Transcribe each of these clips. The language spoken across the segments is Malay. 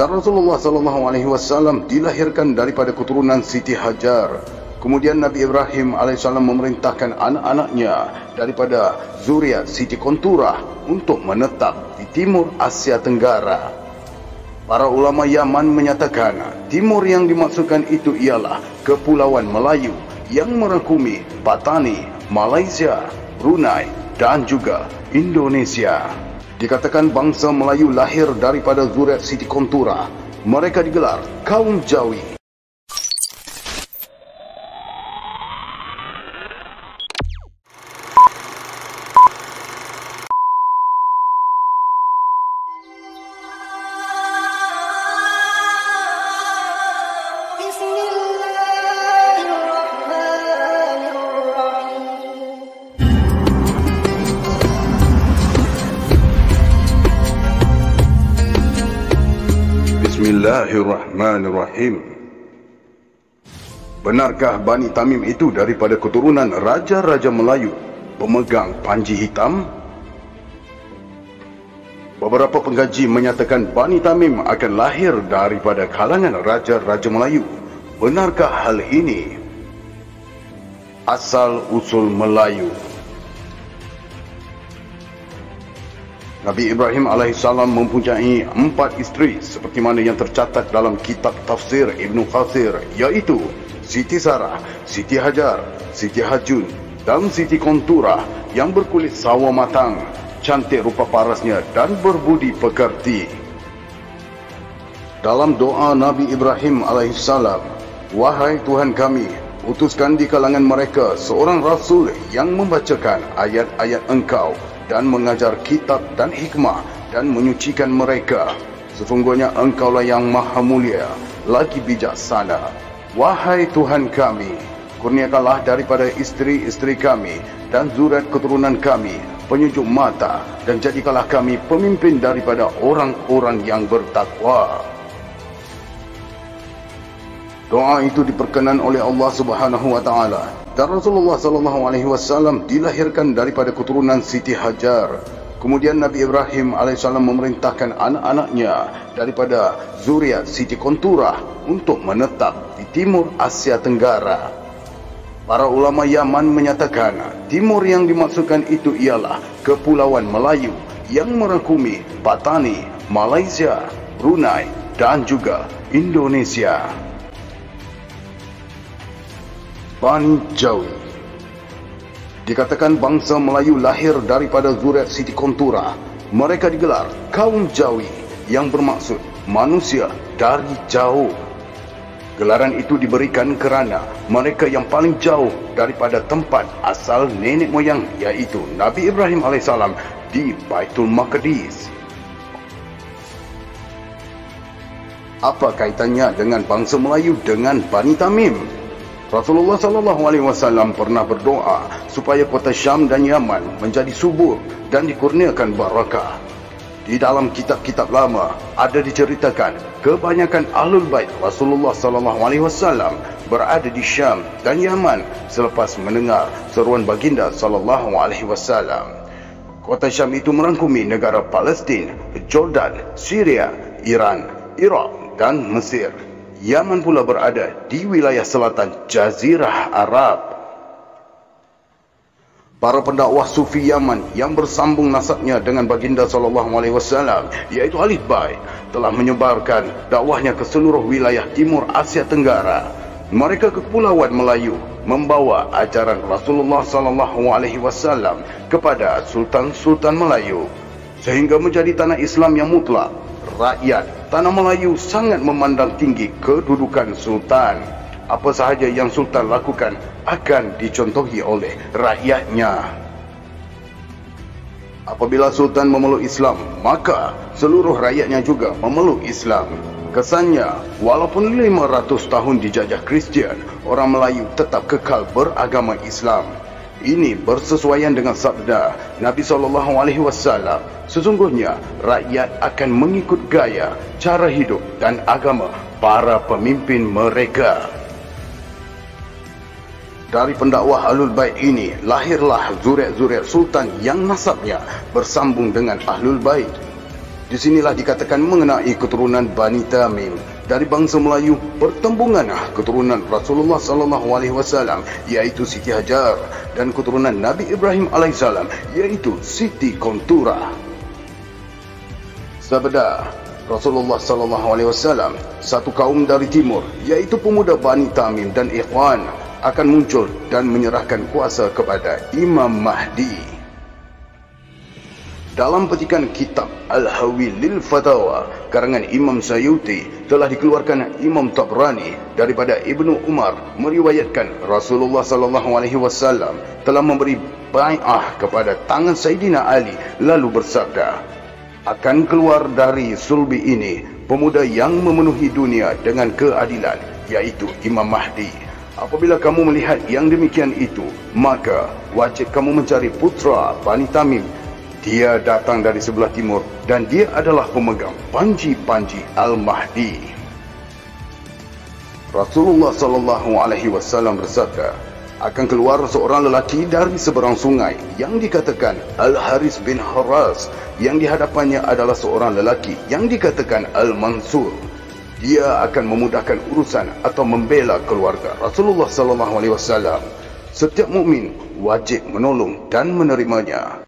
Dan Rasulullah SAW dilahirkan daripada keturunan Siti Hajar. Kemudian Nabi Ibrahim AS memerintahkan anak-anaknya daripada zuriat Siti Konturah untuk menetap di timur Asia Tenggara. Para ulama Yaman menyatakan timur yang dimaksudkan itu ialah Kepulauan Melayu yang merangkumi Patani, Malaysia, Brunei dan juga Indonesia. Dikatakan bangsa Melayu lahir daripada zuriat Siti Konturah. Mereka digelar kaum Jawi. Bismillahirrahmanirrahim. Benarkah Bani Tamim itu daripada keturunan Raja-Raja Melayu pemegang panji hitam? Beberapa pengkaji menyatakan Bani Tamim akan lahir daripada kalangan Raja-Raja Melayu. Benarkah hal ini? Asal-usul Melayu. Nabi Ibrahim AS mempunyai 4 isteri seperti mana yang tercatat dalam kitab tafsir Ibnu Katsir, iaitu Siti Sarah, Siti Hajar, Siti Hajun dan Siti Konturah yang berkulit sawo matang, cantik rupa parasnya dan berbudi pekerti. Dalam doa Nabi Ibrahim AS, "Wahai Tuhan kami, utuskan di kalangan mereka seorang Rasul yang membacakan ayat-ayat Engkau dan mengajar kitab dan hikmah dan menyucikan mereka. Sesungguhnya Engkaulah yang maha mulia, lagi bijaksana. Wahai Tuhan kami, kurniakanlah daripada isteri-isteri kami dan zuriat keturunan kami penyejuk mata, dan jadikanlah kami pemimpin daripada orang-orang yang bertakwa." Doa itu diperkenan oleh Allah Subhanahu wa taala. Dan Rasulullah SAW dilahirkan daripada keturunan Siti Hajar. Kemudian Nabi Ibrahim AS memerintahkan anak-anaknya daripada zuriat Siti Konturah untuk menetap di timur Asia Tenggara. Para ulama Yaman menyatakan timur yang dimaksudkan itu ialah Kepulauan Melayu yang merangkumi Patani, Malaysia, Brunei dan juga Indonesia. Bani Jawi. Dikatakan bangsa Melayu lahir daripada zuriat Siti Konturah. Mereka digelar kaum Jawi yang bermaksud manusia dari jauh. Gelaran itu diberikan kerana mereka yang paling jauh daripada tempat asal nenek moyang, iaitu Nabi Ibrahim AS di Baitul Maqdis. Apa kaitannya dengan bangsa Melayu dengan Bani Tamim? Rasulullah SAW pernah berdoa supaya kota Syam dan Yaman menjadi subur dan dikurniakan barakah. Di dalam kitab-kitab lama ada diceritakan kebanyakan Ahlul Bait Rasulullah SAW berada di Syam dan Yaman selepas mendengar seruan baginda SAW. Kota Syam itu merangkumi negara Palestin, Jordan, Syria, Iran, Iraq dan Mesir. Yaman pula berada di wilayah selatan Jazirah Arab. Para pendakwah Sufi Yaman yang bersambung nasabnya dengan baginda SAW, iaitu Ahlul Bait, telah menyebarkan dakwahnya ke seluruh wilayah timur Asia Tenggara. Mereka ke Kepulauan Melayu membawa ajaran Rasulullah SAW kepada Sultan-Sultan Melayu, sehingga menjadi tanah Islam yang mutlak. Rakyat tanah Melayu sangat memandang tinggi kedudukan Sultan. Apa sahaja yang Sultan lakukan akan dicontohi oleh rakyatnya. Apabila Sultan memeluk Islam, maka seluruh rakyatnya juga memeluk Islam. Kesannya, walaupun 500 tahun dijajah Kristian, orang Melayu tetap kekal beragama Islam. Ini bersesuaian dengan sabda Nabi SAW. Sesungguhnya rakyat akan mengikut gaya, cara hidup dan agama para pemimpin mereka. Dari pendakwah Ahlul Bait ini lahirlah zuriat-zuriat Sultan yang nasabnya bersambung dengan Ahlul Bait. Di sinilah dikatakan mengenai keturunan Bani Tamim dari bangsa Melayu, pertembungan keturunan Rasulullah sallallahu alaihi wasallam iaitu Siti Hajar dan keturunan Nabi Ibrahim alaihissalam iaitu Siti Kontura. Sabda Rasulullah sallallahu alaihi wasallam, satu kaum dari timur iaitu pemuda Bani Tamim dan Ikhwan akan muncul dan menyerahkan kuasa kepada Imam Mahdi. Dalam petikan kitab Al-Hawi lil Fatawa karangan Imam Sayuti telah dikeluarkan Imam Tabrani daripada Ibnu Umar meriwayatkan Rasulullah sallallahu alaihi wasallam telah memberi bai'ah kepada tangan Sayyidina Ali lalu bersabda, akan keluar dari sulbi ini pemuda yang memenuhi dunia dengan keadilan iaitu Imam Mahdi. Apabila kamu melihat yang demikian itu, maka wajib kamu mencari putra Bani Tamim. Dia datang dari sebelah timur dan dia adalah pemegang panji-panji Al-Mahdi. Rasulullah sallallahu alaihi wasallam bersabda, akan keluar seorang lelaki dari seberang sungai yang dikatakan Al-Haris bin Haras, yang di hadapannya adalah seorang lelaki yang dikatakan Al-Mansur. Dia akan memudahkan urusan atau membela keluarga Rasulullah sallallahu alaihi wasallam. Setiap mukmin wajib menolong dan menerimanya.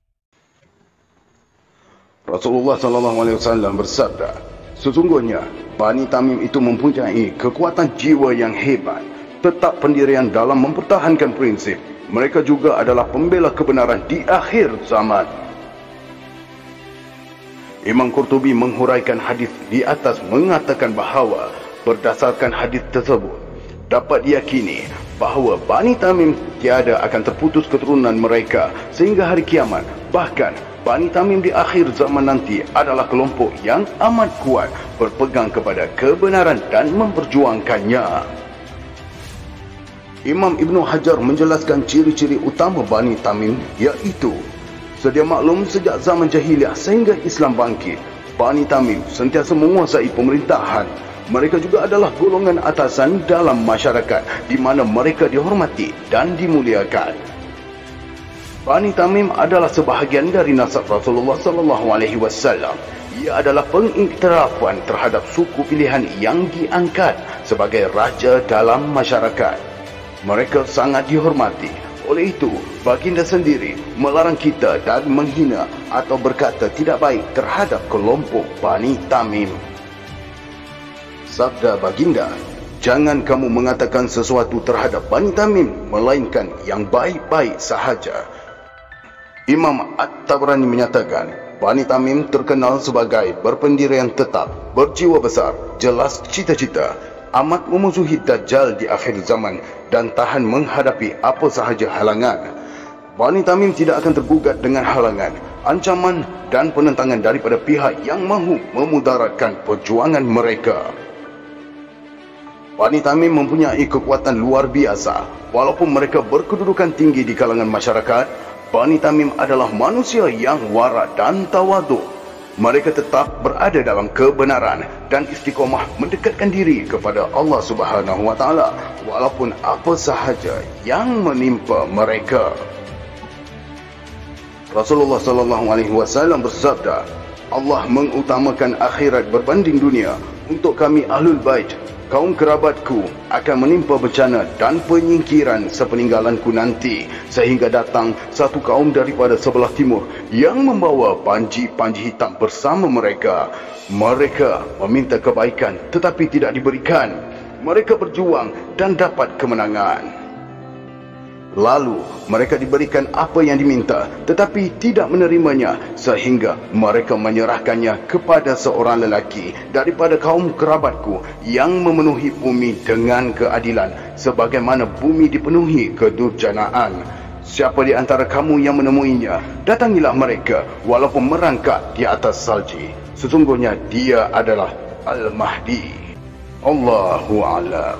Rasulullah sallallahu alaihi wasallam bersabda, sesungguhnya Bani Tamim itu mempunyai kekuatan jiwa yang hebat, tetap pendirian dalam mempertahankan prinsip. Mereka juga adalah pembela kebenaran di akhir zaman. Imam Qurtubi menghuraikan hadis di atas mengatakan bahawa berdasarkan hadis tersebut dapat diyakini bahawa Bani Tamim tiada akan terputus keturunan mereka sehingga hari kiamat. Bahkan Bani Tamim di akhir zaman nanti adalah kelompok yang amat kuat berpegang kepada kebenaran dan memperjuangkannya. Imam Ibnu Hajar menjelaskan ciri-ciri utama Bani Tamim iaitu, sedia maklum sejak zaman jahiliah sehingga Islam bangkit, Bani Tamim sentiasa menguasai pemerintahan. Mereka juga adalah golongan atasan dalam masyarakat di mana mereka dihormati dan dimuliakan. Bani Tamim adalah sebahagian dari nasab Rasulullah sallallahu alaihi wasallam. Ia adalah pengiktirafan terhadap suku pilihan yang diangkat sebagai raja dalam masyarakat. Mereka sangat dihormati. Oleh itu, baginda sendiri melarang kita dari menghina atau berkata tidak baik terhadap kelompok Bani Tamim. Sabda baginda, jangan kamu mengatakan sesuatu terhadap Bani Tamim melainkan yang baik-baik sahaja. Imam At-Tabrani menyatakan, Bani Tamim terkenal sebagai berpendirian tetap, berjiwa besar, jelas cita-cita, amat memusuhi Dajjal di akhir zaman dan tahan menghadapi apa sahaja halangan. Bani Tamim tidak akan tergugat dengan halangan, ancaman dan penentangan daripada pihak yang mahu memudaratkan perjuangan mereka. Bani Tamim mempunyai kekuatan luar biasa. Walaupun mereka berkedudukan tinggi di kalangan masyarakat, Bani Tamim adalah manusia yang wara dan tawaduk. Mereka tetap berada dalam kebenaran dan istiqomah mendekatkan diri kepada Allah Subhanahu wa taala walaupun apa sahaja yang menimpa mereka. Rasulullah sallallahu alaihi wasallam bersabda, Allah mengutamakan akhirat berbanding dunia. Untuk kami Ahlul Bait, kaum kerabatku, akan menimpa bencana dan penyingkiran sepeninggalanku nanti, sehingga datang satu kaum daripada sebelah timur yang membawa panji-panji hitam bersama mereka. Mereka meminta kebaikan tetapi tidak diberikan. Mereka berjuang dan dapat kemenangan. Lalu mereka diberikan apa yang diminta tetapi tidak menerimanya, sehingga mereka menyerahkannya kepada seorang lelaki daripada kaum kerabatku yang memenuhi bumi dengan keadilan sebagaimana bumi dipenuhi kedurjanaan. Siapa di antara kamu yang menemuinya, datangilah mereka walaupun merangkak di atas salji. Sesungguhnya dia adalah Al-Mahdi. Allahu a'lam.